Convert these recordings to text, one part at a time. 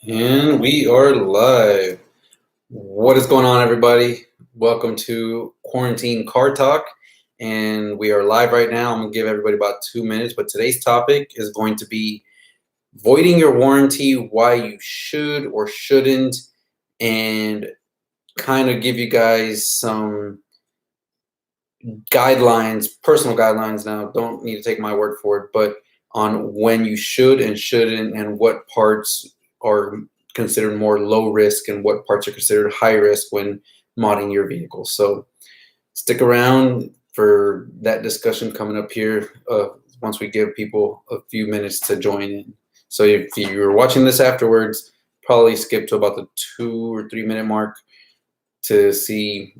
And we are live. What is going on, everybody? Welcome to Quarantine Car Talk. And we are live right now. I'm going to give everybody about 2 minutes. But today's topic is going to be voiding your warranty, why you should or shouldn't, and kind of give you guys some guidelines, personal guidelines now. Don't need to take my word for it, but on when you should and shouldn't, and what parts are considered more low risk and what parts are considered high risk when modding your vehicle. So stick around for that discussion coming up here once we give people a few minutes to join in. So if you're watching this afterwards, probably skip to about the 2 or 3 minute mark to see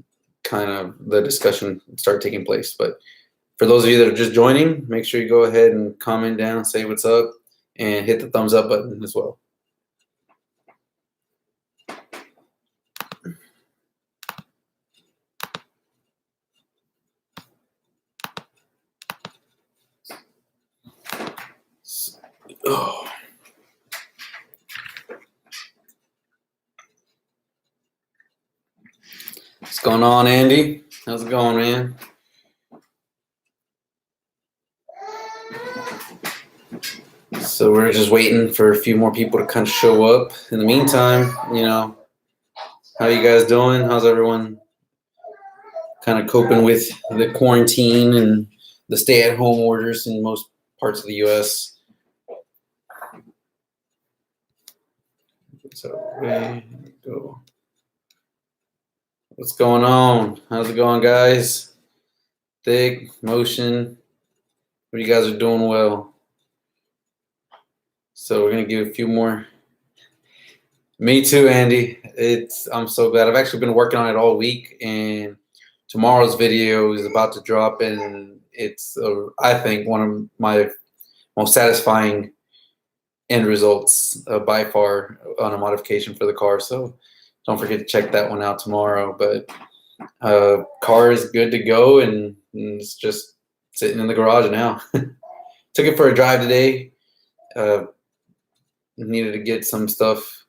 kind of the discussion start taking place. But for those of you that are just joining, make sure you go ahead and comment down, say what's up, and hit the thumbs up button as well. Oh. What's going on, Andy? How's it going, man? So we're just waiting for a few more people to kind of show up. In the meantime, how you guys doing? How's everyone kind of coping with the quarantine and the stay-at-home orders in most parts of the U.S.? So there we go. What's going on? How's it going, guys? Thick, Motion. What you guys are doing well. So we're gonna give a few more. Me too, Andy. I'm so glad. I've actually been working on it all week, and tomorrow's video is about to drop, and it's I think one of my most satisfying end results by far on a modification for the car. So don't forget to check that one out tomorrow. But car is good to go, and it's just sitting in the garage now. Took it for a drive today. Needed to get some stuff,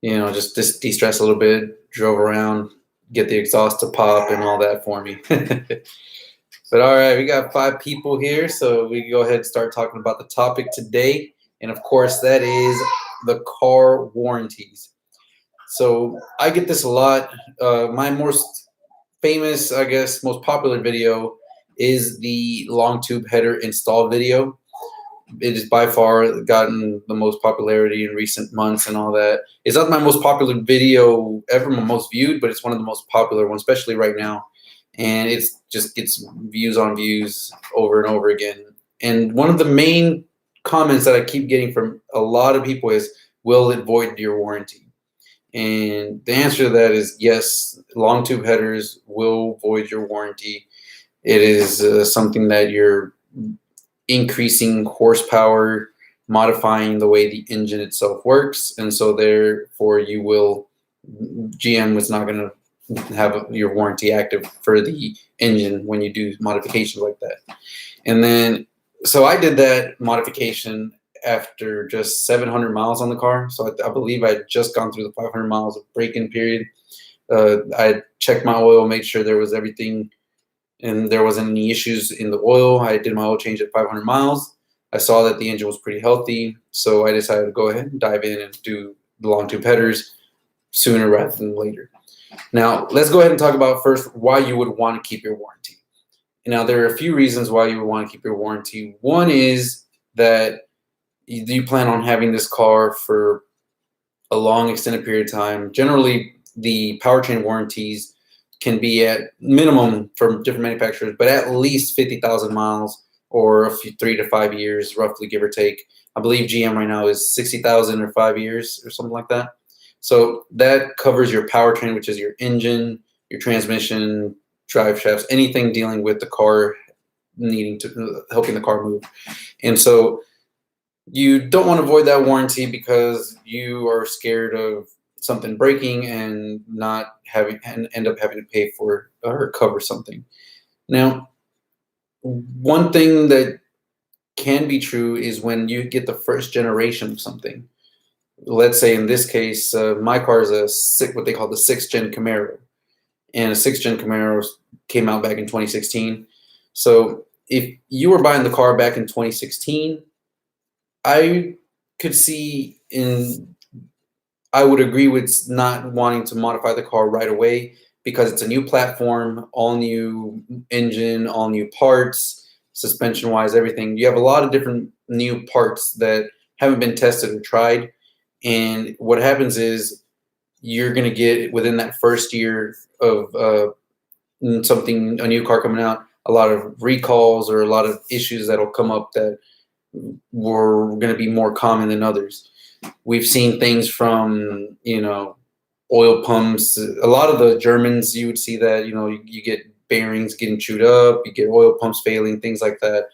just de-stress a little bit. Drove around, get the exhaust to pop and all that for me. But all right, we got 5 people here, so we can go ahead and start talking about the topic today. And of course, that is the car warranties. So I get this a lot. My most famous, I guess, most popular video is the long tube header install video. It is by far gotten the most popularity in recent months and all that. It's not my most popular video ever, my most viewed, but it's one of the most popular ones, especially right now. And it just gets views on views over and over again. And one of the main comments that I keep getting from a lot of people is, will it void your warranty? And the answer to that is yes, long tube headers will void your warranty. It is something that you're increasing horsepower, modifying the way the engine itself works, and so therefore GM is not going to have your warranty active for the engine when you do modifications like that. And then so I did that modification after just 700 miles on the car. So I believe I had just gone through the 500 miles of break-in period. I checked my oil, made sure there was everything and there wasn't any issues in the oil. I did my oil change at 500 miles. I saw that the engine was pretty healthy, so I decided to go ahead and dive in and do the long tube headers sooner rather than later. Now, let's go ahead and talk about first why you would want to keep your warranty. Now, there are a few reasons why you would want to keep your warranty. One is that you plan on having this car for a long extended period of time. Generally, the powertrain warranties can be at minimum from different manufacturers, but at least 50,000 miles or 3 to 5 years, roughly, give or take. I believe GM right now is 60,000 or 5 years or something like that. So that covers your powertrain, which is your engine, your transmission, drive shafts, anything dealing with the car, helping the car move. And so you don't want to void that warranty because you are scared of something breaking and not having and end up having to pay for or cover something. Now, one thing that can be true is when you get the first generation of something. let's say in this case, my car is what they call the 6th gen Camaro, and a 6th gen Camaro came out back in 2016. So if you were buying the car back in 2016, I could see I would agree with not wanting to modify the car right away because it's a new platform, all new engine, all new parts, suspension wise, everything. You have a lot of different new parts that haven't been tested or tried. And what happens is you're going to get within that first year of a new car coming out, a lot of recalls or a lot of issues that'll come up that were going to be more common than others. We've seen things from, oil pumps. A lot of the Germans, you would see that, you get bearings getting chewed up, you get oil pumps failing, things like that.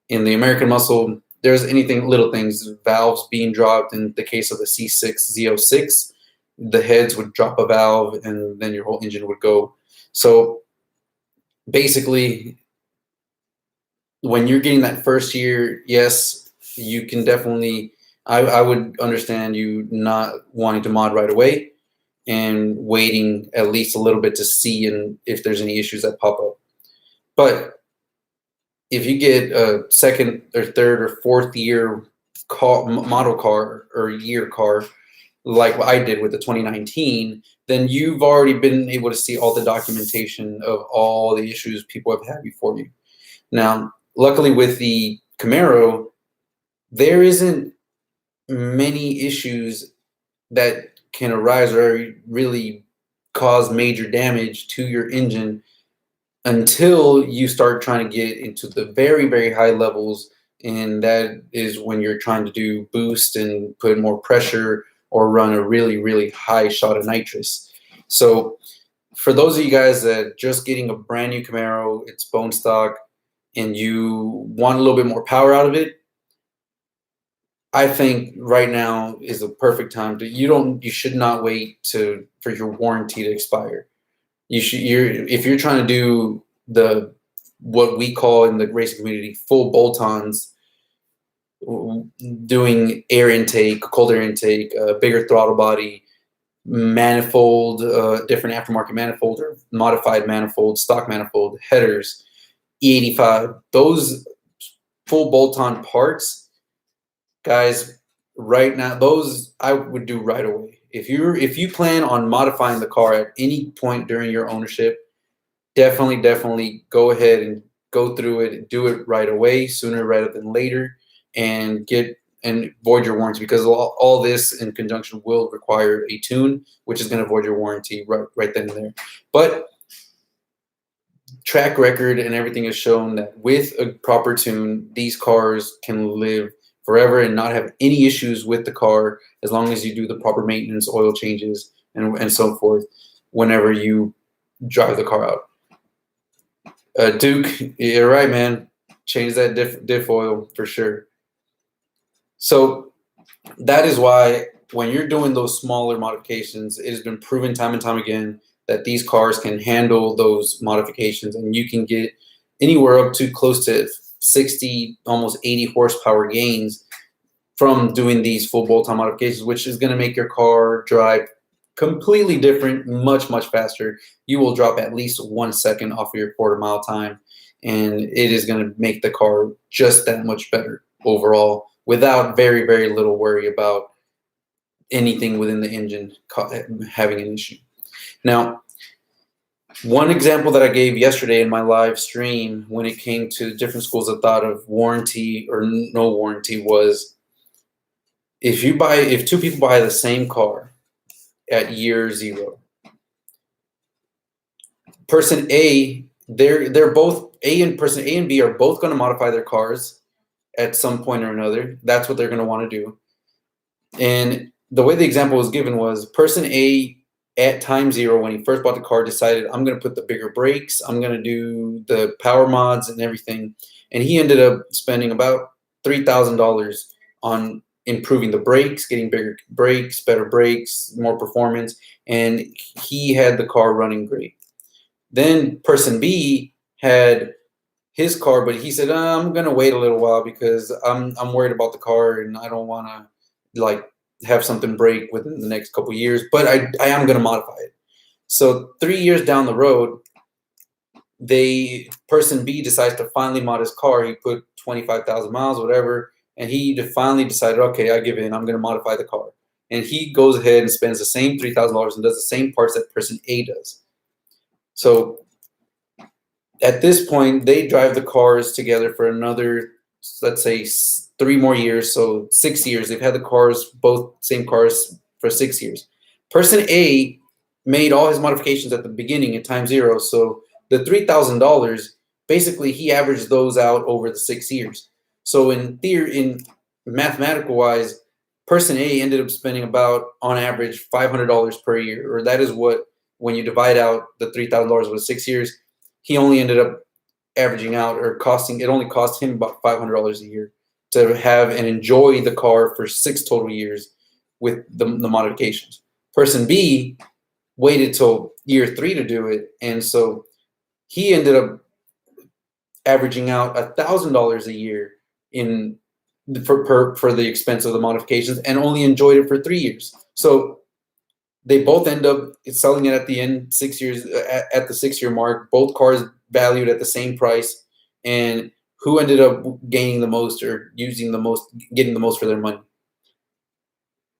In the American muscle, there's little things, valves being dropped. In the case of the C6 Z06, the heads would drop a valve and then your whole engine would go. So basically, when you're getting that first year, yes, you can definitely, I would understand you not wanting to mod right away and waiting at least a little bit to see if there's any issues that pop up. But if you get a second or third or fourth year model car or year car, like what I did with the 2019, then you've already been able to see all the documentation of all the issues people have had before you. Now, luckily with the Camaro, there isn't many issues that can arise or really cause major damage to your engine until you start trying to get into the very, very high levels. And that is when you're trying to do boost and put more pressure or run a really, really high shot of nitrous. So for those of you guys that just getting a brand new Camaro, it's bone stock, and you want a little bit more power out of it, I think right now is the perfect time you should not wait for your warranty to expire. If you're trying to do what we call in the racing community full bolt-ons, doing air intake, cold air intake, bigger throttle body, manifold, different aftermarket manifold or modified manifold, stock manifold, headers, E85, those full bolt-on parts, guys, right now, those I would do right away. If you plan on modifying the car at any point during your ownership, definitely go ahead and go through it, do it right away, sooner rather than later, and void your warranty, because all this in conjunction will require a tune, which is going to void your warranty right then and there. But track record and everything has shown that with a proper tune, these cars can live forever and not have any issues with the car as long as you do the proper maintenance, oil changes, and so forth whenever you drive the car out. Duke, you're right, man. Change that diff oil for sure. So that is why when you're doing those smaller modifications, it has been proven time and time again that these cars can handle those modifications, and you can get anywhere up to close to 60, almost 80 horsepower gains from doing these full bolt-on modifications, which is going to make your car drive completely different, much, much faster. You will drop at least 1 second off of your quarter-mile time, and it is going to make the car just that much better overall without very, very little worry about anything within the engine having an issue. Now, one example that I gave yesterday in my live stream when it came to different schools of thought of warranty or no warranty was if two people buy the same car at year 0, person A, they're both person A and B are both going to modify their cars at some point or another. That's what they're going to want to do. And the way the example was given was person A at time 0, when he first bought the car, decided, I'm going to put the bigger brakes, I'm going to do the power mods and everything. And he ended up spending about $3,000 on improving the brakes, getting bigger brakes, better brakes, more performance, and he had the car running great. Then person B had his car, but he said, I'm going to wait a little while because I'm worried about the car and I don't want to have something break within the next couple years, but I am going to modify it. So 3 years down the road, person B decides to finally mod his car. He put 25,000 miles, whatever, and he finally decided, okay, I give in. I'm going to modify the car. And he goes ahead and spends the same $3,000 and does the same parts that person A does. So at this point, they drive the cars together for another, let's say, 3 more years. So 6 years. They've had the cars, both same cars, for 6 years. Person A made all his modifications at the beginning at time zero. So the $3,000, basically, he averaged those out over the 6 years. So in theory, in mathematical wise, person A ended up spending about, on average, $500 per year, or that is what, when you divide out the $3,000 over 6 years, he only ended up averaging out, or costing, it only cost him about $500 a year to have and enjoy the car for 6 total years with the modifications. Person B waited till year 3 to do it, and so he ended up averaging out $1,000 a year for the expense of the modifications, and only enjoyed it for 3 years. So they both end up selling it at the end, 6 years, at the 6-year mark. Both cars valued at the same price, and who ended up gaining the most, or using the most, getting the most for their money?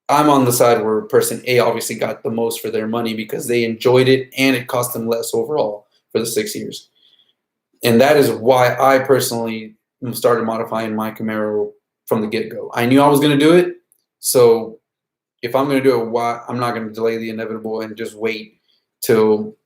I'm on the side where person A obviously got the most for their money because they enjoyed it and it cost them less overall for the 6 years. And that is why I personally started modifying my Camaro from the get-go. I knew I was going to do it, so if I'm going to do it, why I'm not going to delay the inevitable and just wait till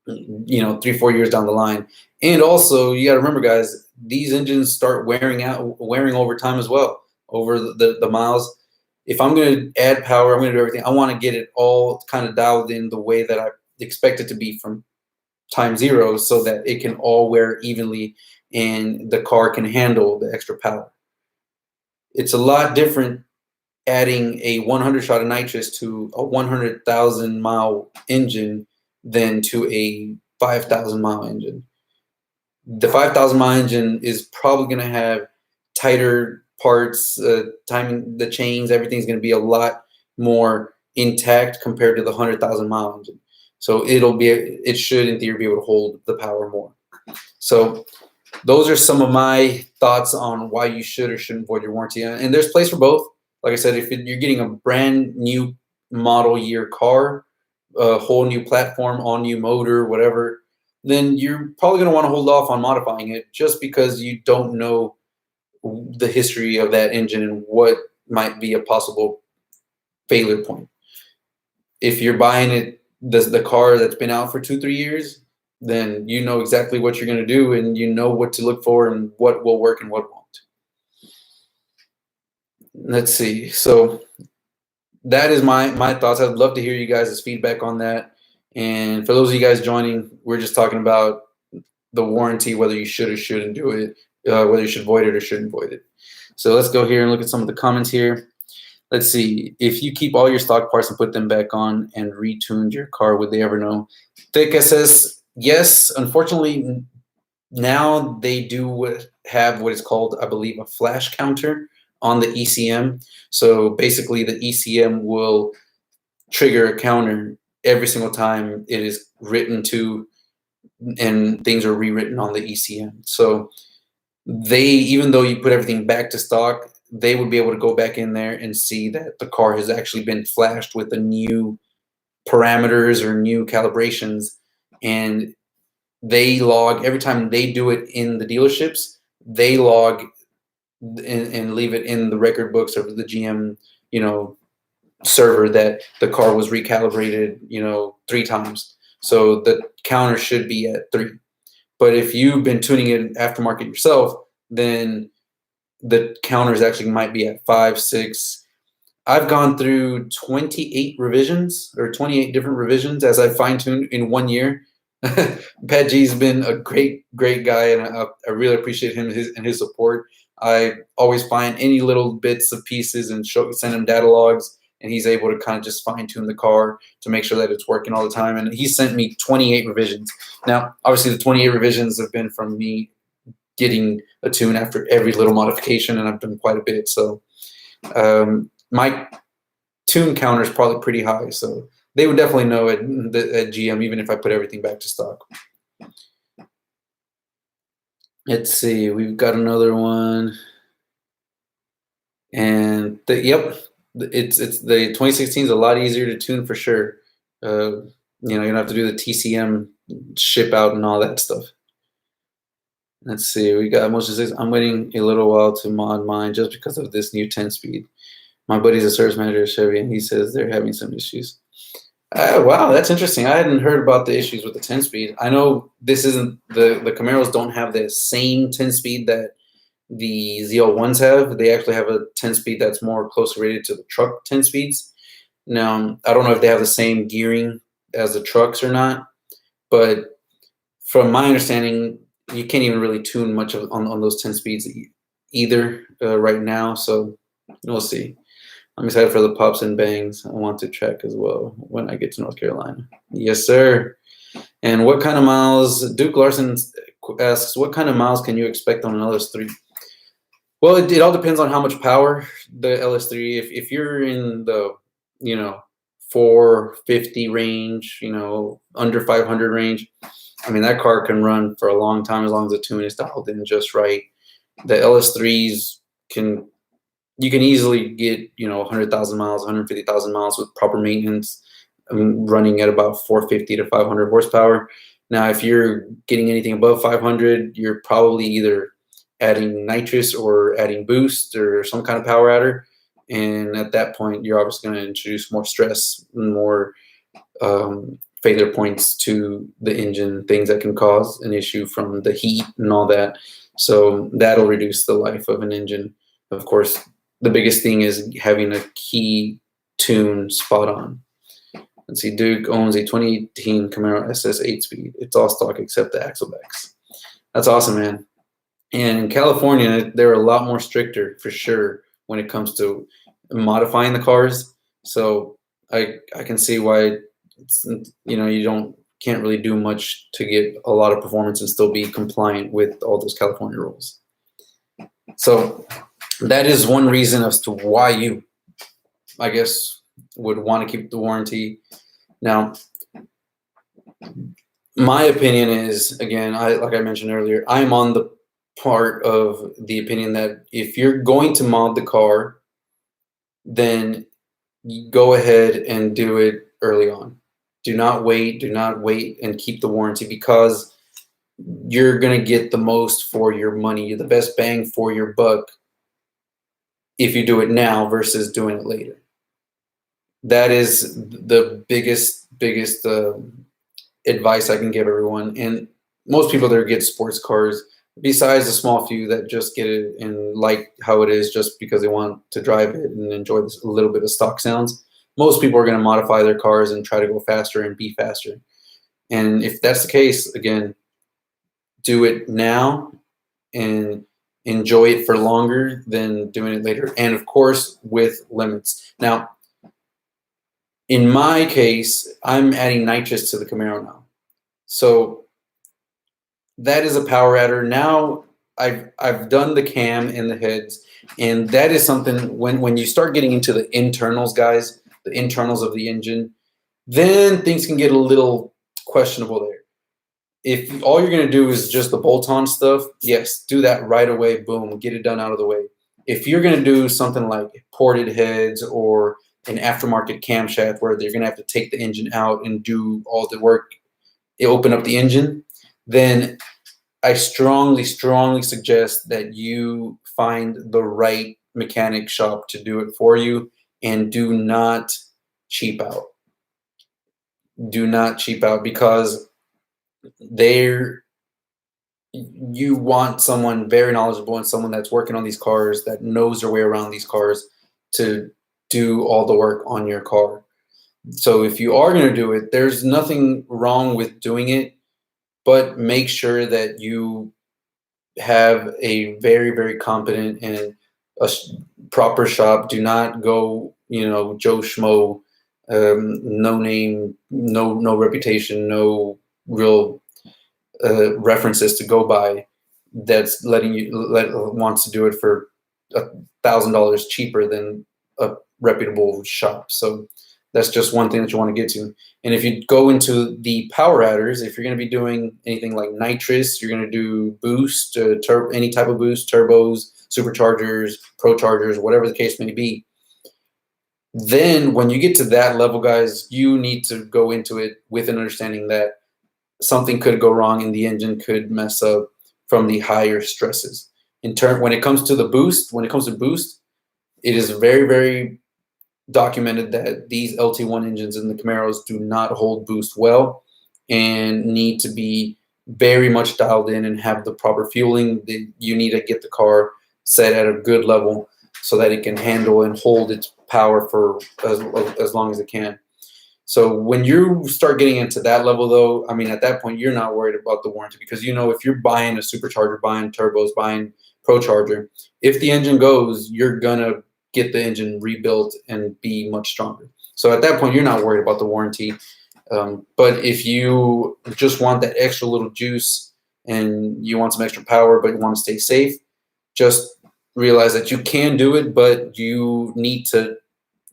3-4 years down the line. And also, you got to remember, guys, these engines start wearing over time as well, over the miles. If I'm going to add power, I'm going to do everything. I want to get it all kind of dialed in the way that I expect it to be from time zero, so that it can all wear evenly and the car can handle the extra power. It's a lot different adding a 100 shot of nitrous to a 100,000 mile engine than to a 5,000 mile engine. The 5,000 mile engine is probably going to have tighter parts, timing, the chains, everything's going to be a lot more intact compared to the 100,000 mile engine. So it should in theory be able to hold the power more. So those are some of my thoughts on why you should or shouldn't void your warranty. And there's place for both. Like I said, if you're getting a brand new model year car, a whole new platform, all new motor, whatever, then you're probably going to want to hold off on modifying it, just because you don't know the history of that engine and what might be a possible failure point. If you're buying it, the car that's been out for 2-3 years, then you know exactly what you're going to do, and you know what to look for and what will work and what won't. Let's see. So that is my thoughts. I'd love to hear you guys' feedback on that. And for those of you guys joining, we're just talking about the warranty, whether you should or shouldn't do it, whether you should void it or shouldn't void it. So let's go here and look at some of the comments here. Let's see. If you keep all your stock parts and put them back on and retuned your car, would they ever know? Thick says yes. Unfortunately, now they do have what is called, I believe, a flash counter on the ECM. So basically, the ECM will trigger a counter every single time it is written to, and things are rewritten on the ECM. So even though you put everything back to stock, they would be able to go back in there and see that the car has actually been flashed with the new parameters or new calibrations, and they log every time they do it in the dealerships. They log and leave it in the record books of the GM, server, that the car was recalibrated, 3 times. So the counter should be at 3. But if you've been tuning it aftermarket yourself, then the counters actually might be at 5, 6. I've gone through 28 revisions, or 28 different revisions, as I fine-tuned in 1 year. Pat G's been a great guy, and I really appreciate him and his support. I always find any little bits of pieces and send him data logs, and he's able to kind of just fine-tune the car to make sure that it's working all the time. And he sent me 28 revisions. Now, obviously, the 28 revisions have been from me getting a tune after every little modification, and I've done quite a bit. So my tune counter is probably pretty high, so they would definitely know at GM, even if I put everything back to stock. Let's see, we've got another one, and yep, it's the 2016 is a lot easier to tune for sure. You don't have to do the TCM ship out and all that stuff. Let's see, we got Motion 6. I'm waiting a little while to mod mine just because of this new 10-speed. My buddy's a service manager at Chevy, and he says they're having some issues. Wow, that's interesting. I hadn't heard about the issues with the 10-speed. I know this isn't the Camaros don't have the same 10-speed that the ZL1s have. They actually have a 10-speed that's more closely rated to the truck 10-speeds. Now, I don't know if they have the same gearing as the trucks or not, but from my understanding, you can't even really tune much on those 10 speeds either right now. So we'll see. I'm excited for the pops and bangs. I want to track as well when I get to North Carolina. Yes, sir. And what kind of miles? Duke Larson asks, what kind of miles can you expect on an LS3? Well, it all depends on how much power the LS3. If you're in the 450 range, under 500 range, I mean, that car can run for a long time as long as the tune is dialed in just right. The LS3s you can easily get 100,000 miles, 150,000 miles with proper maintenance, running at about 450 to 500 horsepower. Now, if you're getting anything above 500, you're probably either adding nitrous or adding boost or some kind of power adder. And at that point, you're obviously going to introduce more stress, more failure points to the engine, things that can cause an issue from the heat and all that. So that'll reduce the life of an engine. Of course, the biggest thing is having a key tune spot on. Let's see, Duke owns a 2018 Camaro SS 8-speed. It's all stock except the axlebacks. That's awesome, man. And in California, they're a lot more stricter for sure when it comes to modifying the cars. So I can see why you can't really do much to get a lot of performance and still be compliant with all those California rules. So that is one reason as to why you, I guess, would want to keep the warranty. Now, my opinion is, again, like I mentioned earlier, I'm on the part of the opinion that if you're going to mod the car, then you go ahead and do it early on. Do not wait and keep the warranty, because you're going to get the most for your money, the best bang for your buck if you do it now versus doing it later. That is the biggest advice I can give everyone. And most people that get sports cars, besides the small few that just get it and like how it is just because they want to drive it and enjoy this a little bit of stock sounds, most people are going to modify their cars and try to go faster and be faster. And if that's the case, again, do it now and enjoy it for longer than doing it later. And of course, with limits. Now, in my case, I'm adding nitrous to the Camaro now. So that is a power adder. Now I've done the cam and the heads, and that is something when you start getting into the internals, guys, the internals of the engine, then things can get a little questionable there. If all you're going to do is just the bolt-on stuff, yes, do that right away. Boom, get it done out of the way. If you're going to do something like ported heads or an aftermarket camshaft where they're going to have to take the engine out and do all the work, open up the engine, then I strongly suggest that you find the right mechanic shop to do it for you, and do not cheap out. Do not cheap out, because you want someone very knowledgeable and someone that's working on these cars, that knows their way around these cars, to do all the work on your car. So if you are going to do it, there's nothing wrong with doing it, but make sure that you have a very, very competent and a proper shop. Do not go, Joe Schmo, no name, no reputation, no real references to go by, that's wants to do it for $1,000 cheaper than a reputable shop. So that's just one thing that you want to get to. And if you go into the power adders, if you're going to be doing anything like nitrous, you're going to do boost, any type of boost, turbos, superchargers, prochargers, whatever the case may be. Then when you get to that level, guys, you need to go into it with an understanding that something could go wrong and the engine could mess up from the higher stresses. When it comes to boost, it is very, very documented that these LT1 engines in the Camaros do not hold boost well and need to be very much dialed in and have the proper fueling. You need to get the car set at a good level so that it can handle and hold its power for as long as it can. So when you start getting into that level, though, I mean, at that point, you're not worried about the warranty, because you know if you're buying a supercharger, buying turbos, buying procharger, if the engine goes, you're going to get the engine rebuilt and be much stronger. So at that point, you're not worried about the warranty. But if you just want that extra little juice and you want some extra power, but you want to stay safe, just realize that you can do it, but you need to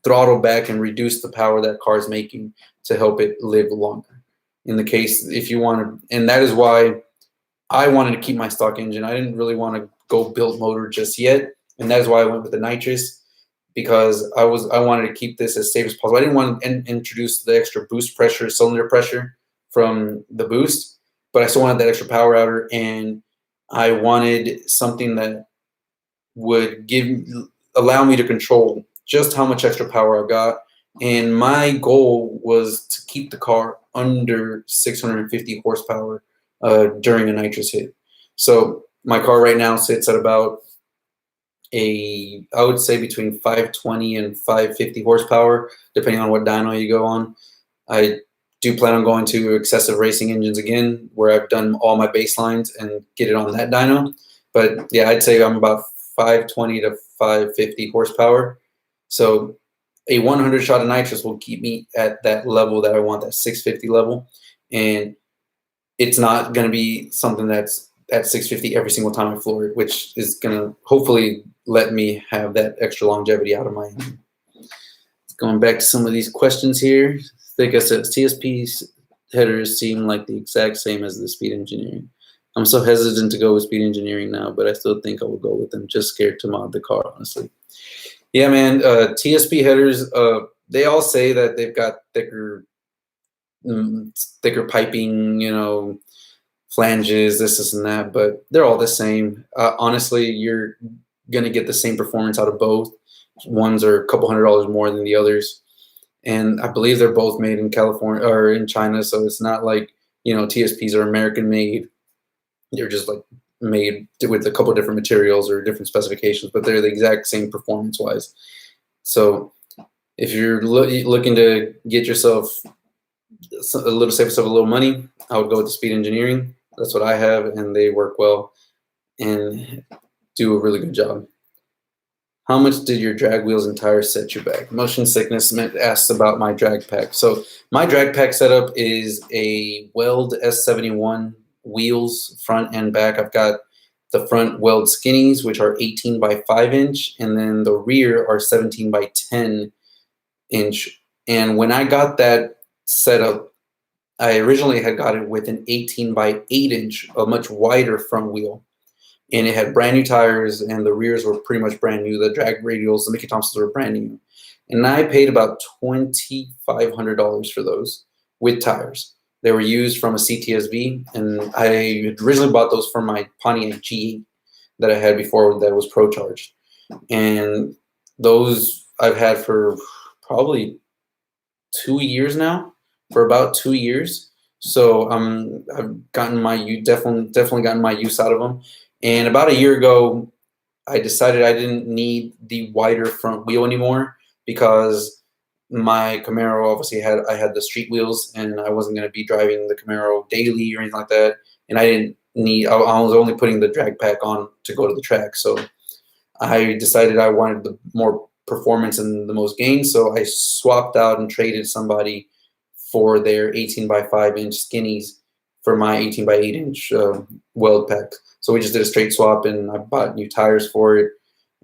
throttle back and reduce the power that car is making to help it live longer. In the case, if you want to, and that is why I wanted to keep my stock engine. I didn't really want to go build motor just yet, and that is why I went with the nitrous, because I wanted to keep this as safe as possible. I didn't want to introduce the extra boost pressure, cylinder pressure from the boost, but I still wanted that extra power outer, and I wanted something that would allow me to control just how much extra power I got. And my goal was to keep the car under 650 horsepower during a nitrous hit. So my car right now sits at about I would say between 520 and 550 horsepower, depending on what dyno you go on. I do plan on going to excessive racing engines again, where I've done all my baselines and get it on that dyno. But yeah, I'd say I'm about 520 to 550 horsepower. So a 100 shot of nitrous will keep me at that level that I want, that 650 level. And it's not going to be something that's at 650 every single time I floor it, which is going to hopefully let me have that extra longevity out of my engine. Going back to some of these questions here. Like I said, TSP headers seem like the exact same as the speed engineering. I'm so hesitant to go with speed engineering now, but I still think I will go with them. Just scared to mod the car, honestly. Yeah, man. TSP headers, they all say that they've got thicker piping, flanges, this and that, but they're all the same. Honestly, you're gonna get the same performance out of both. Ones are a couple $100 more than the others, and I believe they're both made in California or in China. So it's not like TSPs are American made. They're just like made with a couple different materials or different specifications, but they're the exact same performance wise. So if you're looking to get yourself a little, save yourself a little money, I would go with the speed engineering. That's what I have, and they work well and do a really good job. How much did your drag wheels and tires set you back? Motion Sickness asks about my drag pack. So my drag pack setup is a Weld S71 wheels, front and back. I've got the front Weld skinnies, which are 18 by 5 inch, and then the rear are 17 by 10 inch. And when I got that setup, I originally had got it with an 18 by 8 inch, a much wider front wheel. And it had brand new tires, and the rears were pretty much brand new. The drag radials, the Mickey Thompsons were brand new. And I paid about $2,500 for those with tires. They were used from a CTSV, and I had originally bought those from my Pontiac G8 that I had before that was Pro Charged. And those I've had for probably 2 years now, for about 2 years. So I've gotten definitely gotten my use out of them. And about a year ago, I decided I didn't need the wider front wheel anymore, because my Camaro obviously I had the street wheels, and I wasn't going to be driving the Camaro daily or anything like that. And I was only putting the drag pack on to go to the track. So I decided I wanted the more performance and the most gain. So I swapped out and traded somebody for their 18 by 5 inch skinnies for my 18 by 8 inch Weld pack. So we just did a straight swap, and I bought new tires for it.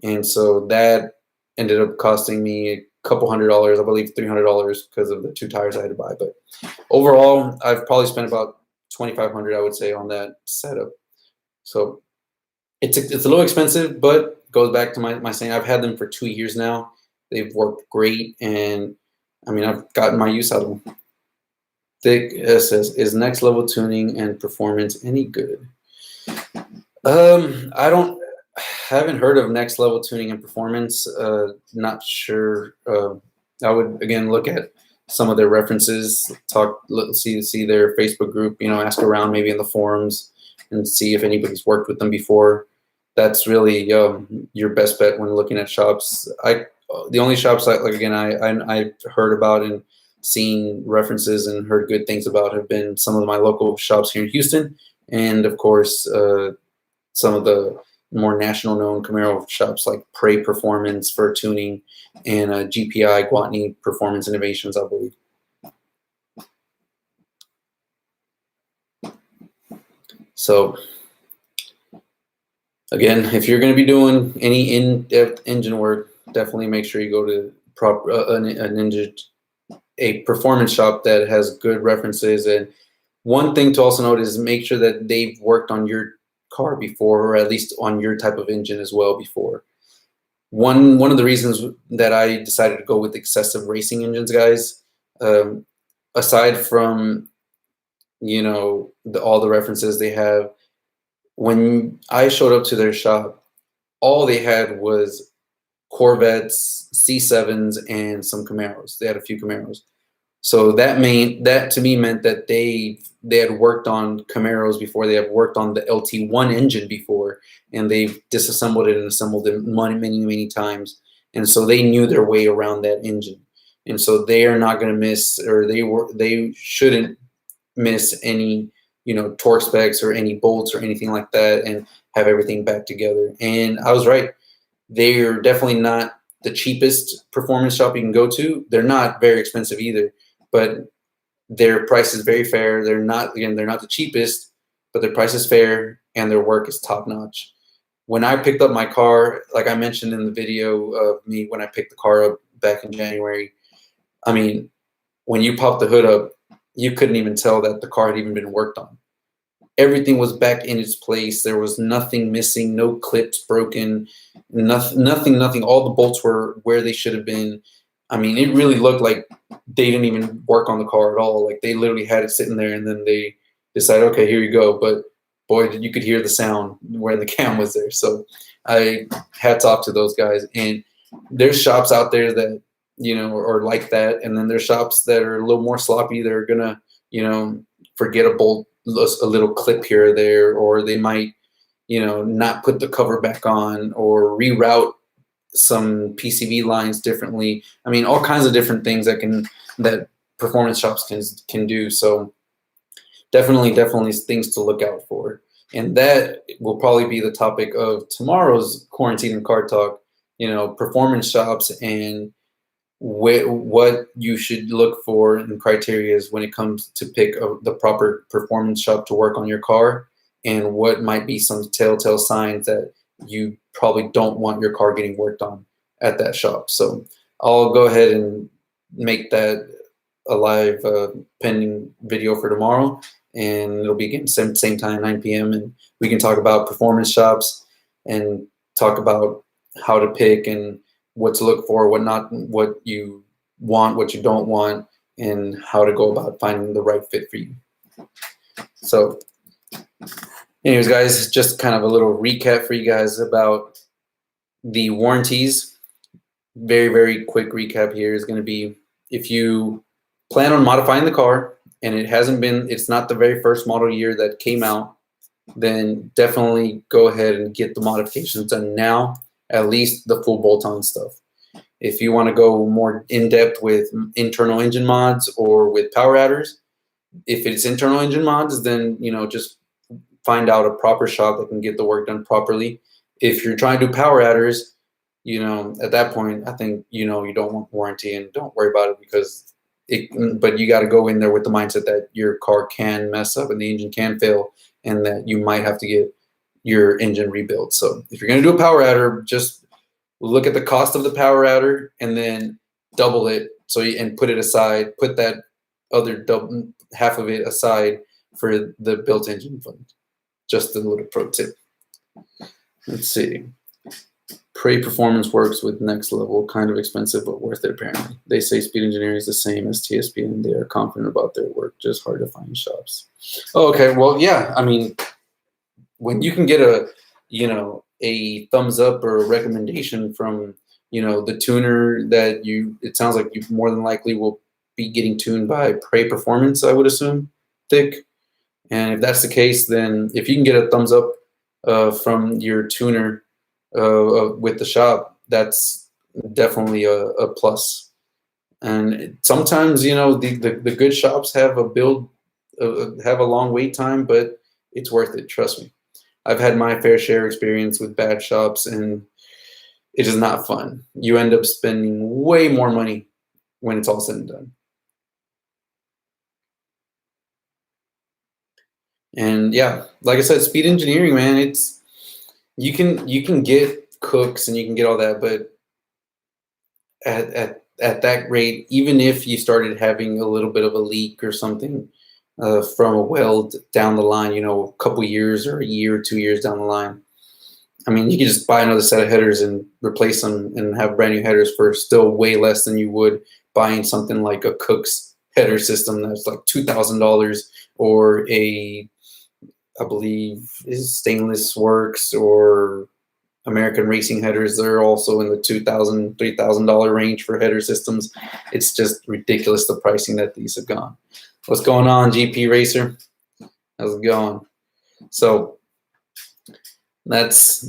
And so that ended up costing me a couple $100, I believe $300 because of the 2 tires I had to buy. But overall, I've probably spent about $2,500, I would say, on that setup. So it's a little expensive, but goes back to my saying. I've had them for 2 years now. They've worked great, and I mean, I've gotten my use out of them. Thick says, is next level tuning and performance any good? I haven't heard of next level tuning and performance. Not sure. I would again look at some of their references, see their Facebook group, ask around maybe in the forums and see if anybody's worked with them before. That's really your best bet when looking at shops. The only shops I heard about and seen references and heard good things about have been some of my local shops here in Houston, and of course some of the more national known Camaro shops like Prey Performance for tuning and GPI Guatney Performance Innovations, I believe. So again, if you're going to be doing any in-depth engine work, definitely make sure you go to a performance shop that has good references. And one thing to also note is make sure that they've worked on your car before, or at least on your type of engine as well before. One of the reasons that I decided to go with excessive racing engines, guys, aside from all the references they have, when I showed up to their shop, all they had was Corvettes, C7s, and some Camaros. They had a few Camaros. So that to me meant that they had worked on Camaros before. They had worked on the LT1 engine before, and they've disassembled it and assembled it many times. And so they knew their way around that engine. And so they are not going to miss, or they shouldn't miss any torque specs or any bolts or anything like that, and have everything back together. And I was right. They're definitely not the cheapest performance shop you can go to. They're not very expensive either, but their price is very fair. They're not the cheapest, but their price is fair and their work is top notch. When I picked up my car, like I mentioned in the video of me when I picked the car up back in January, I mean, when you pop the hood up, you couldn't even tell that the car had even been worked on. Everything was back in its place. There was nothing missing, no clips broken, nothing. All the bolts were where they should have been. I mean, it really looked like they didn't even work on the car at all. Like they literally had it sitting there, and then they decided, okay, here you go. But boy, you could hear the sound when the cam was there. So hats off to those guys. And there's shops out there that are like that, and then there's shops that are a little more sloppy. They're gonna forget a bolt, a little clip here or there, or they might not put the cover back on, or reroute some PCV lines differently. I mean, all kinds of different things that performance shops can do. So definitely things to look out for. And that will probably be the topic of tomorrow's Quarantine and Car Talk, performance shops and what you should look for and criteria when it comes to pick the proper performance shop to work on your car, and what might be some telltale signs that you probably don't want your car getting worked on at that shop. So I'll go ahead and make that a live pending video for tomorrow, and it'll be again same time, 9 p.m. and we can talk about performance shops and talk about how to pick and what to look for, what you want, what you don't want, and how to go about finding the right fit for you. So anyways, guys, just kind of a little recap for you guys about the warranties. Very quick recap here is going to be, if you plan on modifying the car and it's not the very first model year that came out, then definitely go ahead and get the modifications done now, at least the full bolt-on stuff. If you want to go more in-depth with internal engine mods or with power adders, if it's internal engine mods, then just find out a proper shop that can get the work done properly. If you're trying to do power adders, at that point, I think you don't want warranty and don't worry about it, because but you got to go in there with the mindset that your car can mess up and the engine can fail, and that you might have to get your engine rebuilt. So if you're going to do a power adder, just look at the cost of the power adder and then double it and put it aside. Put that other half of it aside for the built engine fund. Just a little pro tip. Let's see. Prey Performance works with Next Level, kind of expensive but worth it apparently. They say Speed Engineering is the same as TSP and they are confident about their work, just hard to find shops. Oh, okay, well, yeah, I mean, when you can get a, a thumbs up or a recommendation from, the tuner that it sounds like you more than likely will be getting tuned by Prey Performance, I would assume, Thick. And if that's the case, then if you can get a thumbs up from your tuner with the shop, that's definitely a plus. And sometimes, the good shops have have a long wait time, but it's worth it. Trust me. I've had my fair share experience with bad shops, and it is not fun. You end up spending way more money when it's all said and done. And yeah, like I said, Speed Engineering, man, you can get cooks and you can get all that, but at that rate, even if you started having a little bit of a leak or something from a weld down the line, a couple years or a year or 2 years down the line, I mean, you can just buy another set of headers and replace them and have brand new headers for still way less than you would buying something like a Cook's header system that's like $2,000 or I believe is Stainless Works or American Racing headers. They're also in the $2,000, $3,000 range for header systems. It's just ridiculous the pricing that these have gone. What's going on, GP Racer? How's it going? So that's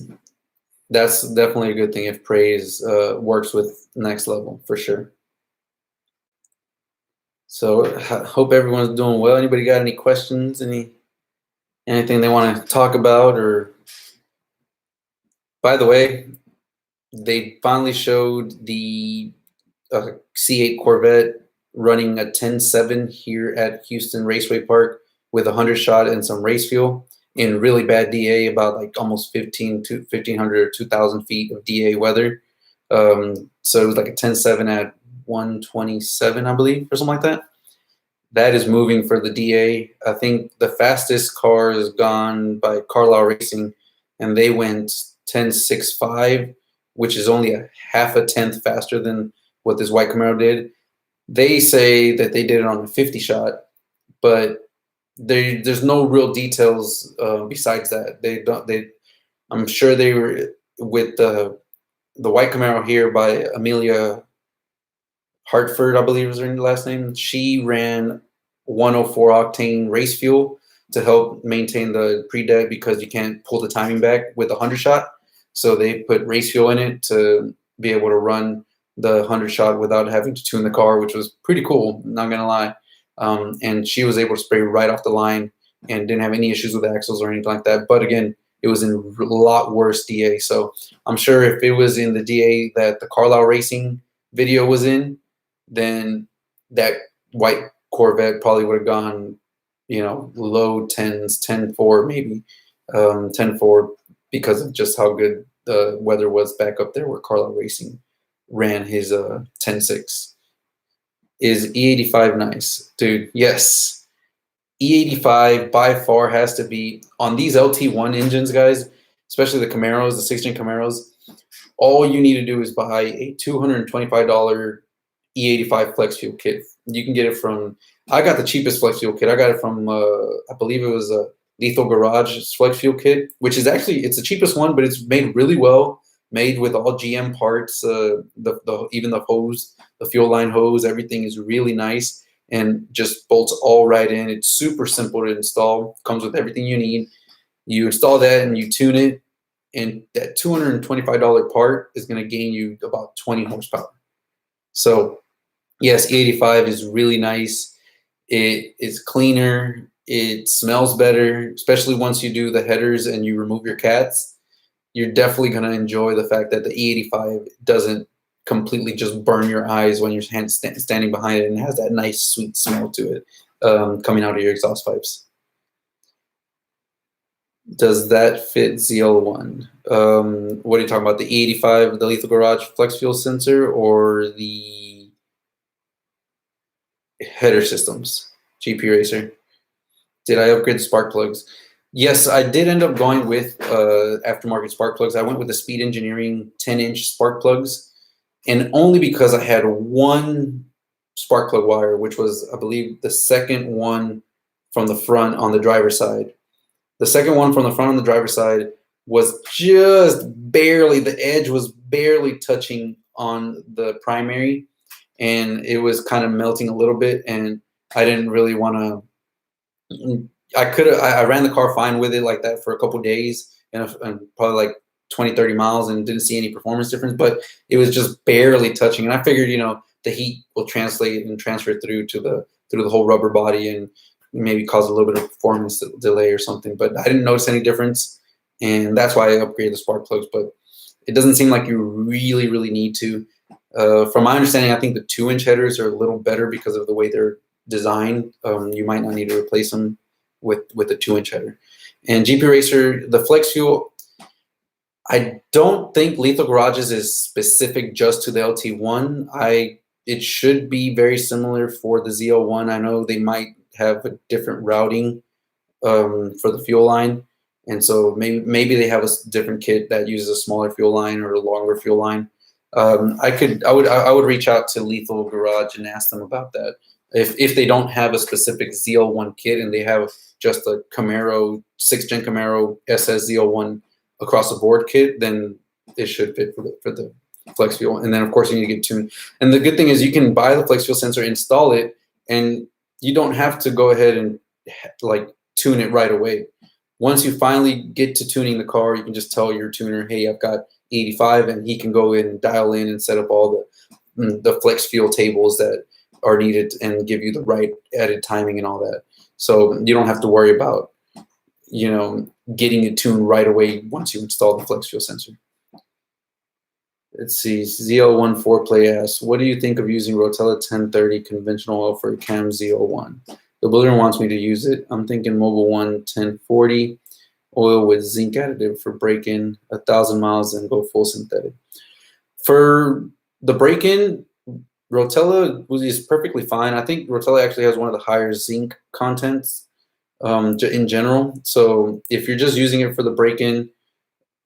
definitely a good thing if Praise works with Next Level for sure. So hope everyone's doing well. Anybody got any questions? Anything they want to talk about? Or, by the way, they finally showed the C8 Corvette running a 10.7 here at Houston Raceway Park with 100 shot and some race fuel in really bad DA, about like almost 1,500 or 2,000 feet of DA weather. So it was like a 10.7 at 127, I believe, or something like that. That is moving for the DA. I think the fastest car is gone by Carlisle Racing, and they went 10.65, which is only a half a tenth faster than what this white Camaro did. They say that they did it on a 50 shot, but there's no real details besides that. I'm sure they were with the white Camaro here by Amelia Hartford, I believe was her last name. She ran 104 octane race fuel to help maintain the pre-deck because you can't pull the timing back with a 100 shot. So they put race fuel in it to be able to run the 100 shot without having to tune the car, which was pretty cool, not gonna lie. And she was able to spray right off the line and didn't have any issues with axles or anything like that. But again, it was in a lot worse DA. So I'm sure if it was in the DA that the Carlisle Racing video was in, then that white Corvette probably would have gone, low 10s, 10.4 maybe, 10.4 because of just how good the weather was back up there where Carlisle Racing ran his 10.6. Is E85 nice? Dude, yes. E85 by far has to be, on these LT1 engines, guys, especially the Camaros, the 16 Camaros, all you need to do is buy a $225 E85 flex fuel kit. You can get it from, I got the cheapest flex fuel kit. I got it from, I believe it was a Lethal Garage flex fuel kit, which is actually, it's the cheapest one, but it's made really well, made with all GM parts, even the hose, the fuel line hose, everything is really nice and just bolts all right in. It's super simple to install, comes with everything you need. You install that and you tune it, and that $225 part is going to gain you about 20 horsepower. So yes, E85 is really nice. It is cleaner. It smells better, especially once you do the headers and you remove your cats. You're definitely going to enjoy the fact that the E85 doesn't completely just burn your eyes when you're standing behind it, and has that nice sweet smell to it coming out of your exhaust pipes. Does that fit ZL1? What are you talking about? The E85, the Lethal Garage flex fuel sensor, or the Header systems, GP Racer. Did I upgrade the spark plugs? Yes, I did end up going with aftermarket spark plugs. I went with the Speed Engineering 10-inch spark plugs, and only because I had one spark plug wire, which was, I believe, the second one from the front on the driver's side. The second one from the front on the driver's side was just barely, the edge was barely touching on the primary, and it was kind of melting a little bit, and I didn't really want to. I ran the car fine with it like that for a couple days, and probably like 20-30 miles, and didn't see any performance difference, but it was just barely touching. And I figured, the heat will translate and transfer through the whole rubber body and maybe cause a little bit of performance delay or something. But I didn't notice any difference, and that's why I upgraded the spark plugs. But it doesn't seem like you really, really need to. From my understanding, I think the 2-inch headers are a little better because of the way they're designed. You might not need to replace them with a 2-inch header. And GP Racer, the flex fuel, I don't think Lethal Garages is specific just to the LT1. It should be very similar for the ZL1. I know they might have a different routing for the fuel line, and so maybe they have a different kit that uses a smaller fuel line or a longer fuel line. I would reach out to Lethal Garage and ask them about that. If they don't have a specific ZL1 kit and they have just a Camaro 6th Gen Camaro SS ZL1 across the board kit, then it should fit for the flex fuel. And then of course you need to get tuned. And the good thing is you can buy the flex fuel sensor, install it, and you don't have to go ahead and like tune it right away. Once you finally get to tuning the car, you can just tell your tuner, hey, I've got 85, and he can go in and dial in and set up all the flex fuel tables that are needed and give you the right added timing and all that. So you don't have to worry about, getting it tuned right away once you install the flex fuel sensor. Let's see, ZL1 4Play asks, what do you think of using Rotella 1030 conventional oil for a Cam ZL1? The builder wants me to use it. I'm thinking Mobil 1 1040 oil with zinc additive for break-in 1,000 miles and go full synthetic. For the break-in, Rotella is perfectly fine. I think Rotella actually has one of the higher zinc contents in general. So if you're just using it for the break-in,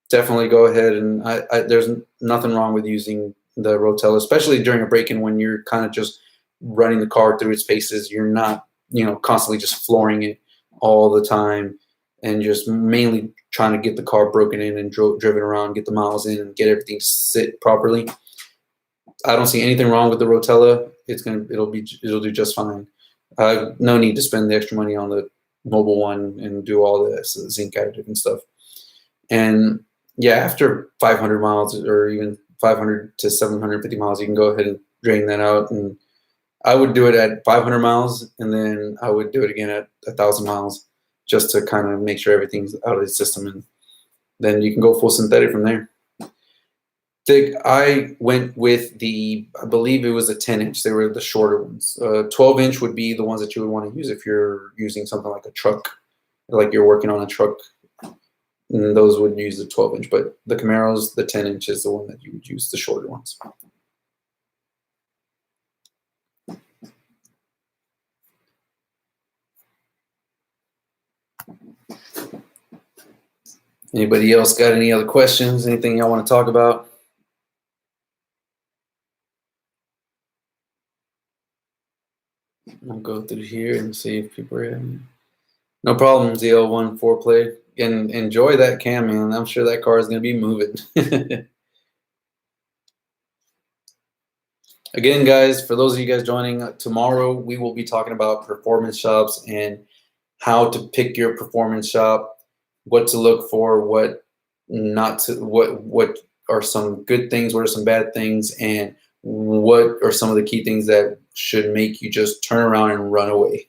definitely go ahead, and there's nothing wrong with using the Rotella, especially during a break-in when you're kind of just running the car through its paces. You're not, constantly just flooring it all the time and just mainly trying to get the car broken in and driven around, get the miles in, and get everything sit properly. I don't see anything wrong with the Rotella. It'll do just fine. No need to spend the extra money on the Mobil 1 and do all this zinc additive and stuff. And yeah, after 500 miles or even 500 to 750 miles, you can go ahead and drain that out. And I would do it at 500 miles, and then I would do it again at 1,000 miles just to kind of make sure everything's out of the system. And then you can go full synthetic from there. I went with I believe it was a 10-inch. They were the shorter ones. 12-inch would be the ones that you would want to use if you're using something like a truck, like you're working on a truck. And those would use the 12-inch, but the Camaros, the 10-inch is the one that you would use, the shorter ones. Anybody else got any other questions? Anything y'all want to talk about? I'll go through here and see if people are in. No problem, ZL1 4Play. And enjoy that Cam, man. I'm sure that car is going to be moving. Again, guys, for those of you guys joining, tomorrow we will be talking about performance shops and how to pick your performance shop, what to look for, what not to, what are some good things, what are some bad things, and what are some of the key things that should make you just turn around and run away.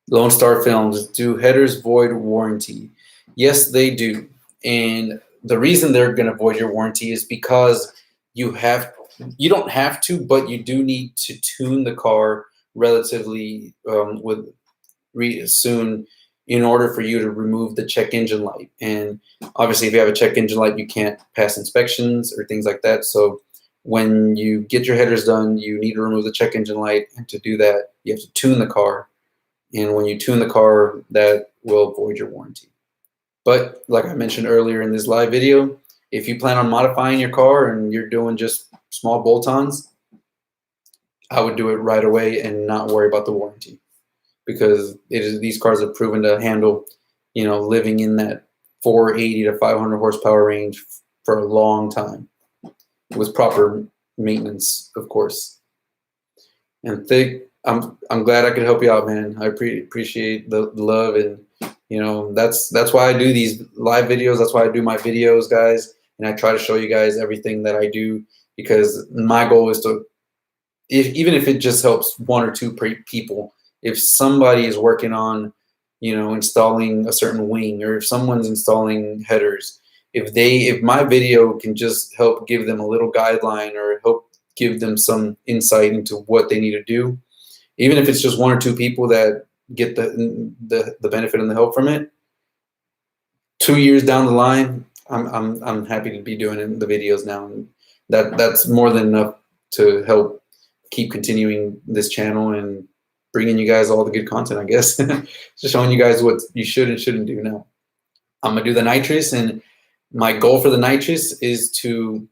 Lone Star Films, do headers void warranty? Yes, they do. And the reason they're going to void your warranty is because you don't have to, but you do need to tune the car relatively soon in order for you to remove the check engine light. And obviously, if you have a check engine light, you can't pass inspections or things like that. So when you get your headers done, you need to remove the check engine light, and to do that, you have to tune the car. And when you tune the car, that will void your warranty. But like I mentioned earlier in this live video, if you plan on modifying your car and you're doing just small bolt-ons, I would do it right away and not worry about the warranty, because these cars are proven to handle, living in that 480 to 500 horsepower range for a long time with proper maintenance, of course. And Thick, I'm glad I could help you out, man. I appreciate the love, and that's why I do these live videos. That's why I do my videos, guys, and I try to show you guys everything that I do, because my goal is to, even if it just helps one or two people, if somebody is working on, installing a certain wing, or if someone's installing headers, if my video can just help give them a little guideline or help give them some insight into what they need to do, even if it's just one or two people that get the benefit and the help from it, 2 years down the line, I'm happy to be doing the videos now, and that's more than enough to help keep continuing this channel and bringing you guys all the good content, I guess. Just showing you guys what you should and shouldn't do now. I'm gonna do the Nitrous, and my goal for the Nitrous is to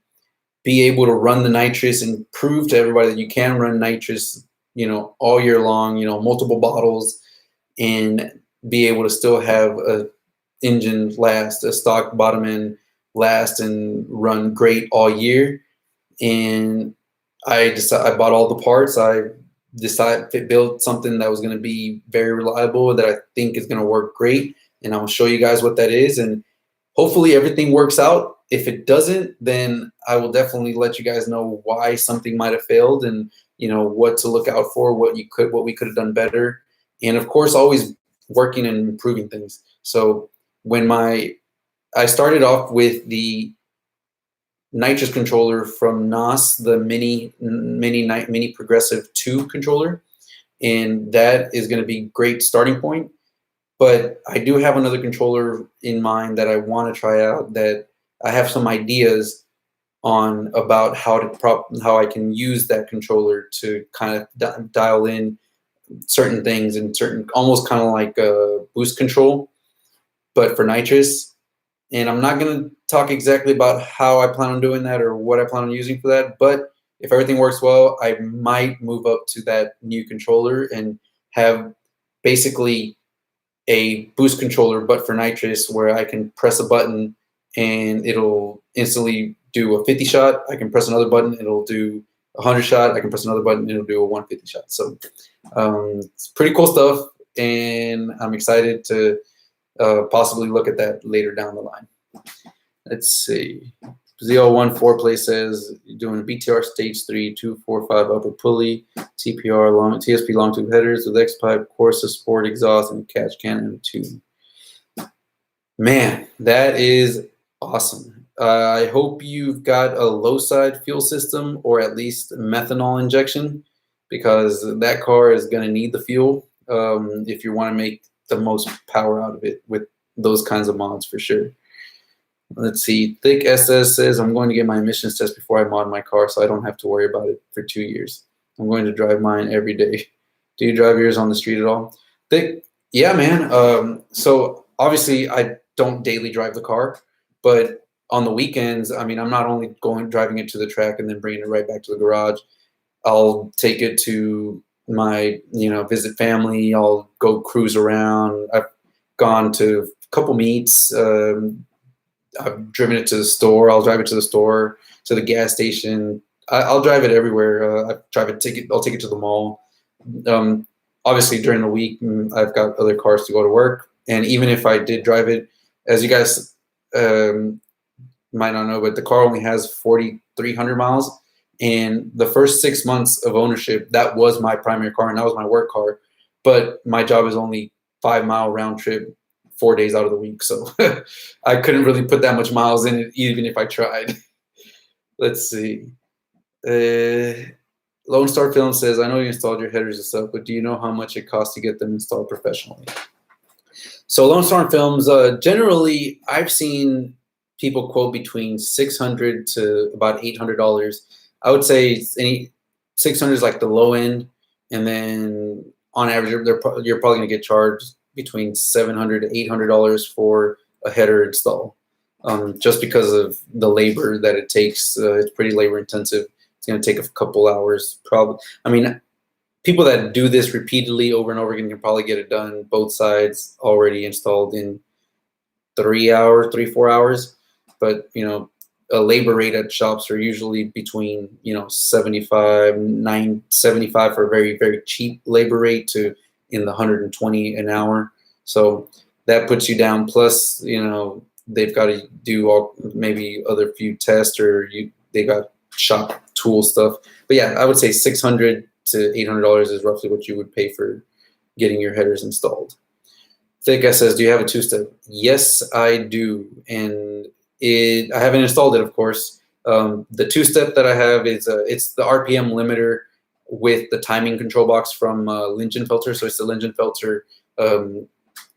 be able to run the Nitrous and prove to everybody that you can run Nitrous, all year long, multiple bottles, and be able to still have a engine last, a stock bottom end last, and run great all year. And I bought all the parts. I decided to build something that was going to be very reliable, that I think is going to work great, and I'm going to show you guys what that is, and hopefully everything works out. If it doesn't, then I will definitely let you guys know why something might have failed, and what to look out for, what we could have done better, and of course always working and improving things. So when I started off with the Nitrous controller from NOS, the mini Progressive 2 controller, and that is going to be a great starting point. But I do have another controller in mind that I want to try out, that I have some ideas on about how I can use that controller to kind of dial in certain things, and almost kind of like a boost control, but for Nitrous. And I'm not going to talk exactly about how I plan on doing that or what I plan on using for that, but if everything works well, I might move up to that new controller and have basically a boost controller, but for Nitrous, where I can press a button and it'll instantly do a 50 shot. I can press another button, it'll do a 100 shot. I can press another button, it'll do a 150 shot. So it's pretty cool stuff, and I'm excited to possibly look at that later down the line. Let's see. ZL1 4Play says you're doing a BTR stage 3, 245 upper pulley, TSP long tube headers with X pipe, Corsa sport exhaust, and catch can M2. Man, that is awesome. I hope you've got a low side fuel system, or at least methanol injection, because that car is going to need the fuel if you want to make the most power out of it with those kinds of mods, for sure. Let's see. Thick SS says, I'm going to get my emissions test before I mod my car, so I don't have to worry about it for 2 years. I'm going to drive mine every day. Do you drive yours on the street at all? Thick, yeah, man. So obviously I don't daily drive the car, but on the weekends, I mean, I'm not only driving it to the track and then bringing it right back to the garage. I'll take it to my, visit family. I'll go cruise around. I've gone to a couple meets. I've driven it to the store. I'll drive it to the store, to the gas station. I'll drive it everywhere. I'll take it to the mall. Obviously during the week, I've got other cars to go to work. And even if I did drive it, as you guys might not know, but the car only has 4,300 miles. And the first 6 months of ownership, that was my primary car, and that was my work car. But my job is only 5 mile round trip, 4 days out of the week. So I couldn't really put that much miles in it, even if I tried. Let's see. Lone Star Film says, I know you installed your headers and stuff, but do you know how much it costs to get them installed professionally? So Lone Star Films, generally, I've seen people quote between $600 to about $800 I would say any 600 is like the low end, and then on average, you're probably going to get charged between $700 to $800 for a header install, just because of the labor that it takes. It's pretty labor intensive. It's going to take a couple hours, probably. I mean, people that do this repeatedly over and over again can probably get it done, both sides already installed in 3 hours, 4 hours. But a labor rate at shops are usually between 75 for a very, very cheap labor rate to in the 120 an hour. So that puts you down. Plus, they've got to do maybe other few tests, or they got shop tool stuff. But yeah, I would say $600 to $800 is roughly what you would pay for getting your headers installed. Thick says, do you have a two-step? Yes, I do, and I haven't installed it, of course. The two-step that I have is it's the RPM limiter with the timing control box from Lingenfelter. So it's the Lingenfelter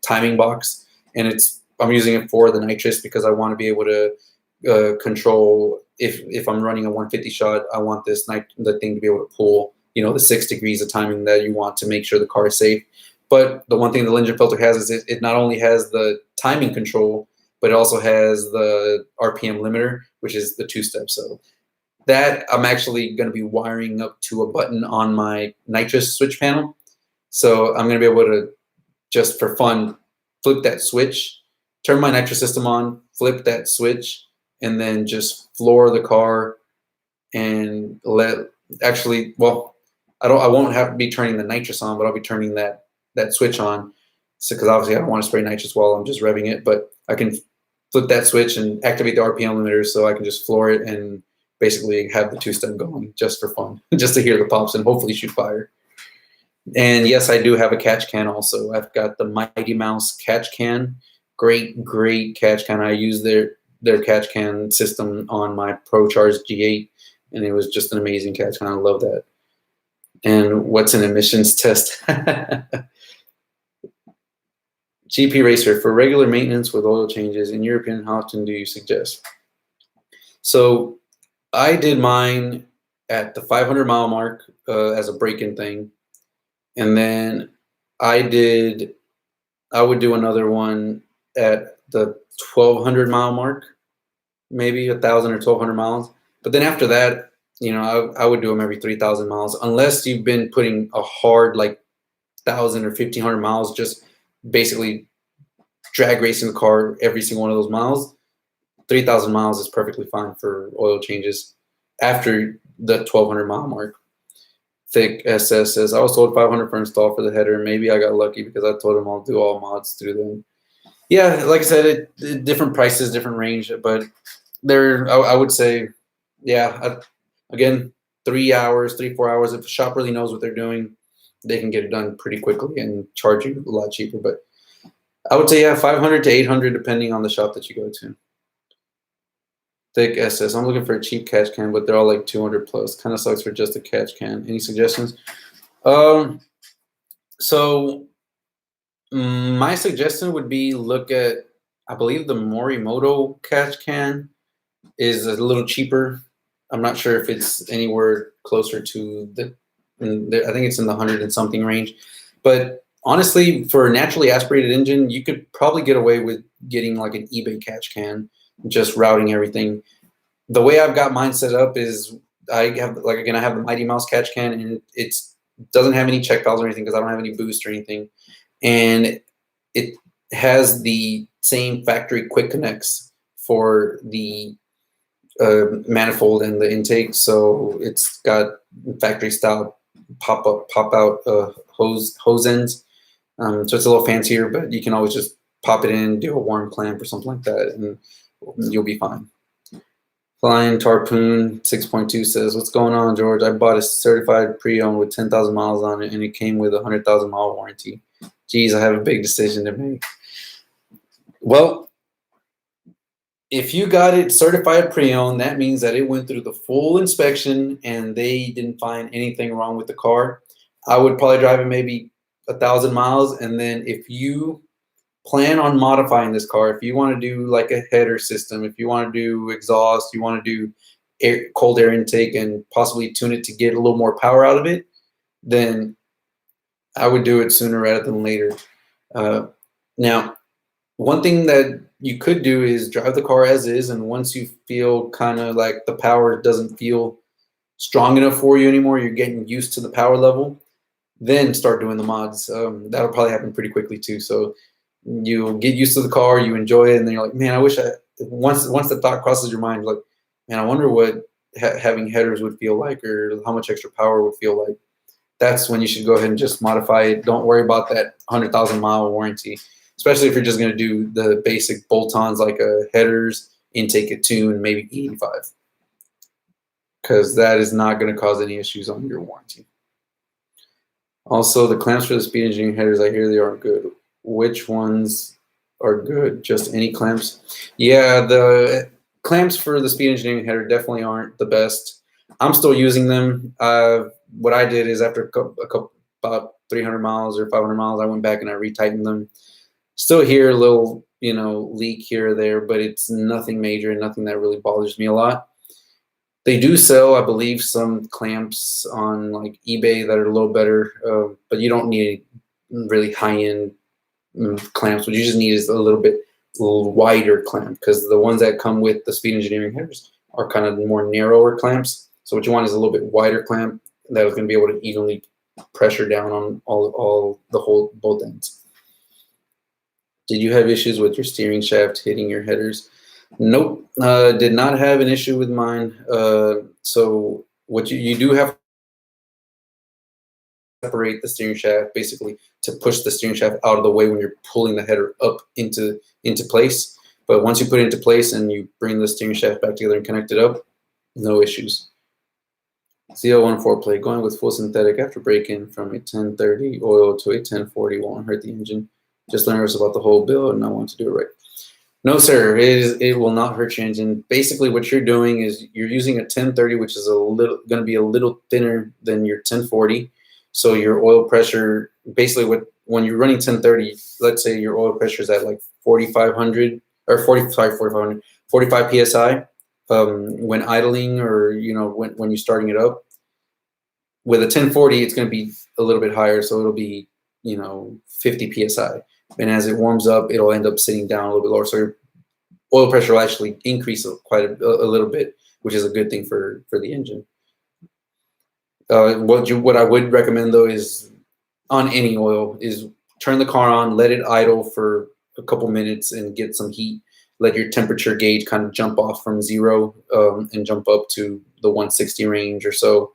timing box, and I'm using it for the Nitrous because I want to be able to control if I'm running a 150 shot. I want the thing to be able to pull the 6 degrees of timing that you want to make sure the car is safe. But the one thing the Lingenfelter has is it not only has the timing control, but it also has the RPM limiter, which is the two-step. So that I'm actually going to be wiring up to a button on my Nitrous switch panel. So I'm going to be able to, just for fun, flip that switch, turn my Nitrous system on, flip that switch, and then just floor the car and I won't have to be turning the Nitrous on, but I'll be turning that switch on. So, because obviously I don't want to spray Nitrous while I'm just revving it, but I can flip that switch and activate the RPM limiter, so I can just floor it and basically have the two-step going just for fun, just to hear the pops and hopefully shoot fire. And yes, I do have a catch can also. I've got the Mighty Mouse catch can. Great catch can. I use their catch can system on my ProCharge G8, and it was just an amazing catch can. I love that. And what's an emissions test? GP Racer, for regular maintenance with oil changes, in your opinion, how often do you suggest? So I did mine at the 500 mile mark as a break-in thing. And then I would do another one at the 1,200 mile mark, maybe 1,000 or 1,200 miles. But then after that, I would do them every 3,000 miles, unless you've been putting a hard 1,000 or 1,500 miles, just basically drag racing the car every single one of those miles. 3,000 miles is perfectly fine for oil changes after the 1,200 mile mark. Thick SS says, I was told 500 for install for the header. Maybe I got lucky because I told them I'll do all mods through them. Yeah, like I said, different prices, different range, but I would say, yeah, again, 3 hours, 4 hours. If a shop really knows what they're doing, they can get it done pretty quickly and charge you a lot cheaper. But I would say, yeah, 500 to 800, depending on the shop that you go to. Thick SS, I'm looking for a cheap catch can, but they're all like 200 plus. Kind of sucks for just a catch can. Any suggestions? So my suggestion would be look at, I believe the Morimoto catch can is a little cheaper. I'm not sure if it's anywhere closer to I think it's in the 100 and something range. But honestly, for a naturally aspirated engine, you could probably get away with getting like an eBay catch can, just routing everything. The way I've got mine set up is I have the Mighty Mouse catch can, and it doesn't have any check valves or anything because I don't have any boost or anything. And it has the same factory quick connects for the manifold and the intake, so it's got factory style pop out hose ends. So it's a little fancier, but you can always just pop it in, do a warm clamp or something like that, and you'll be fine. Flying Tarpoon 6.2 says, what's going on, George? I bought a certified pre-owned with 10,000 miles on it, and it came with a 100,000 mile warranty. Geez, I have a big decision to make. Well, if you got it certified pre-owned, that means that it went through the full inspection and they didn't find anything wrong with the car. I would probably drive it maybe 1,000 miles, and then if you plan on modifying this car, if you want to do like a header system, if you want to do exhaust, you want to do cold air intake and possibly tune it to get a little more power out of it, then I would do it sooner rather than later. Now, one thing that you could do is drive the car as is, and once you feel kind of like the power doesn't feel strong enough for you anymore, you're getting used to the power level, then start doing the mods. That'll probably happen pretty quickly too. So you get used to the car, you enjoy it, and then you're like, man, I wish once the thought crosses your mind, like, man, I wonder what having headers would feel like, or how much extra power would feel like. That's when you should go ahead and just modify it. Don't worry about that 100,000-mile warranty, especially if you're just going to do the basic bolt-ons like headers, intake at 2, and maybe 85, because that is not going to cause any issues on your warranty. Also, the clamps for the speed engineering headers, I hear they aren't good. Which ones are good? Just any clamps? Yeah, the clamps for the speed engineering header definitely aren't the best. I'm still using them. What I did is after about 300 miles or 500 miles, I went back and I retightened them. Still hear a little, leak here or there, but it's nothing major and nothing that really bothers me a lot. They do sell, I believe, some clamps on like eBay that are a little better, but you don't need really high-end clamps. What you just need is a little wider clamp, because the ones that come with the speed engineering headers are kind of more narrower clamps. So what you want is a little bit wider clamp that is going to be able to evenly pressure down on both ends. Did you have issues with your steering shaft hitting your headers? Nope, did not have an issue with mine. So what you do have to separate the steering shaft, basically, to push the steering shaft out of the way when you're pulling the header up into place. But once you put it into place and you bring the steering shaft back together and connect it up, no issues. ZL1 4-play, going with full synthetic after break-in from a 1030 oil to a 1040 won't hurt the engine. Just nervous about the whole build and I want to do it right. No, sir, it will not hurt your engine. Basically, what you're doing is you're using a 1030, which is going to be a little thinner than your 1040. So your oil pressure, basically, when you're running 1030, let's say your oil pressure is at like 4,500 or 45 psi. When idling or when you're starting it up, with a 1040, it's going to be a little bit higher, so it'll be 50 psi. And as it warms up, it'll end up sitting down a little bit lower. So your oil pressure will actually increase quite a little bit, which is a good thing for the engine. What I would recommend though is on any oil is turn the car on, let it idle for a couple minutes and get some heat. Let your temperature gauge kind of jump off from 0 and jump up to the 160 range or so,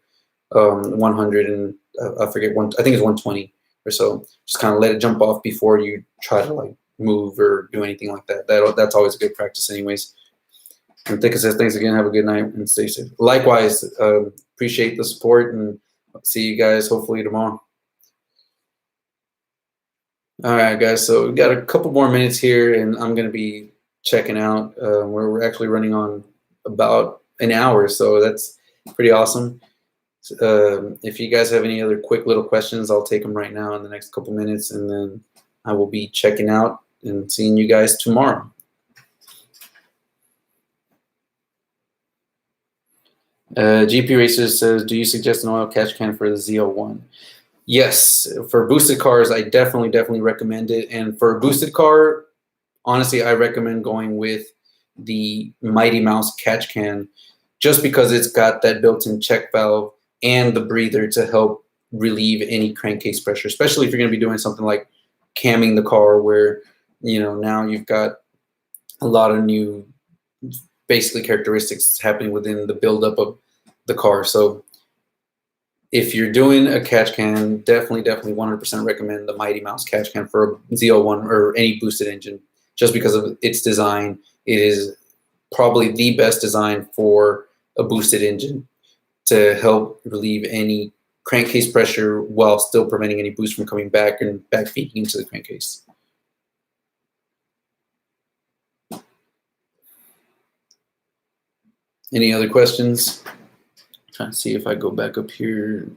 100 and I forget I think it's 120 or so. Just kind of let it jump off before you try to like move or do anything like that. That's always a good practice, anyways. And Thicka says, thanks again. Have a good night and stay safe. Likewise, appreciate the support and see you guys hopefully tomorrow. All right, guys. So we got a couple more minutes here, and I'm going to be checking out. We're actually running on about an hour, so that's pretty awesome. If you guys have any other quick little questions, I'll take them right now in the next couple minutes, and then I will be checking out and seeing you guys tomorrow. GP Racers says, do you suggest an oil catch can for the ZL1? Yes, for boosted cars, I definitely recommend it. And for a boosted car, honestly, I recommend going with the Mighty Mouse catch can, just because it's got that built-in check valve and the breather to help relieve any crankcase pressure, especially if you're going to be doing something like camming the car where, now you've got a lot of new basically characteristics happening within the buildup of the car. So if you're doing a catch can, definitely 100% recommend the Mighty Mouse catch can for a ZL1 or any boosted engine, just because of its design. It is probably the best design for a boosted engine to help relieve any crankcase pressure while still preventing any boost from coming back and backfeeding into the crankcase. Any other questions? Trying to see if I go back up here.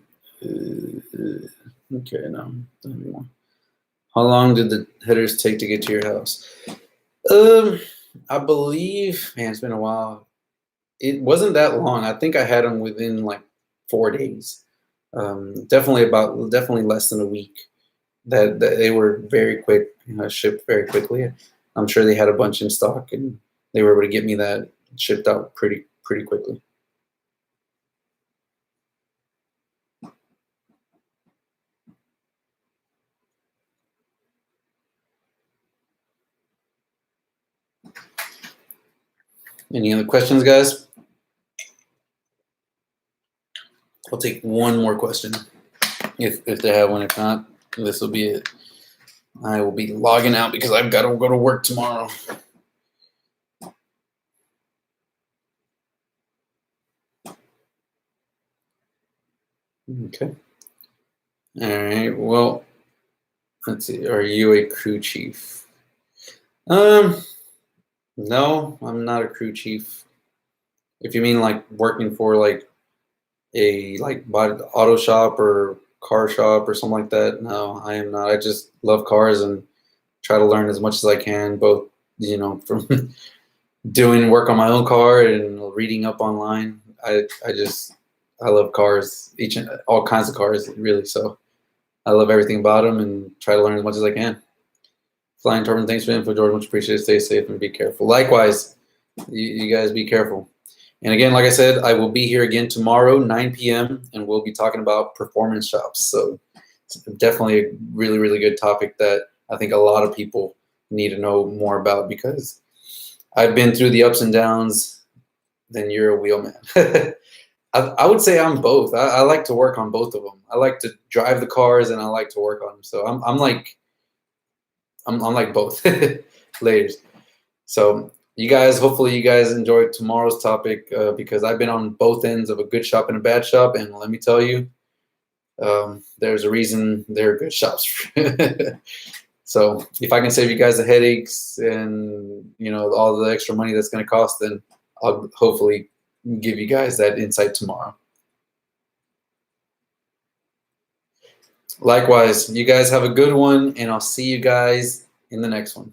Okay, no, not anymore. How long did the headers take to get to your house? I believe, man, it's been a while. it wasn't that long. I think I had them within like 4 days. Definitely less than a week. That they were very quick, shipped very quickly. I'm sure they had a bunch in stock, and they were able to get me that shipped out pretty quickly. Any other questions, guys? I'll take one more question if they have one. If not, this will be it. I will be logging out because I've got to go to work tomorrow. Okay. All right. Well, let's see. Are you a crew chief? No, I'm not a crew chief. If you mean like working for like a auto shop or car shop or something like that, no, I am not. I just love cars and try to learn as much as I can, both from doing work on my own car and reading up online. I love cars, all kinds of cars, really. So I love everything about them and try to learn as much as I can. Flying Torben, thanks for the info, George. Much appreciated. Stay safe and be careful. Likewise, you guys be careful. And again, like I said, I will be here again tomorrow, 9 p.m., and we'll be talking about performance shops. So it's definitely a really, really good topic that I think a lot of people need to know more about, because I've been through the ups and downs. Then you're a wheelman. I would say I'm both. I like to work on both of them. I like to drive the cars and I like to work on them. So I'm like both layers. So hopefully you guys enjoyed tomorrow's topic, because I've been on both ends of a good shop and a bad shop, and let me tell you, there's a reason they're good shops. So if I can save you guys the headaches and all the extra money that's going to cost, then I'll hopefully give you guys that insight tomorrow. Likewise, you guys have a good one, and I'll see you guys in the next one.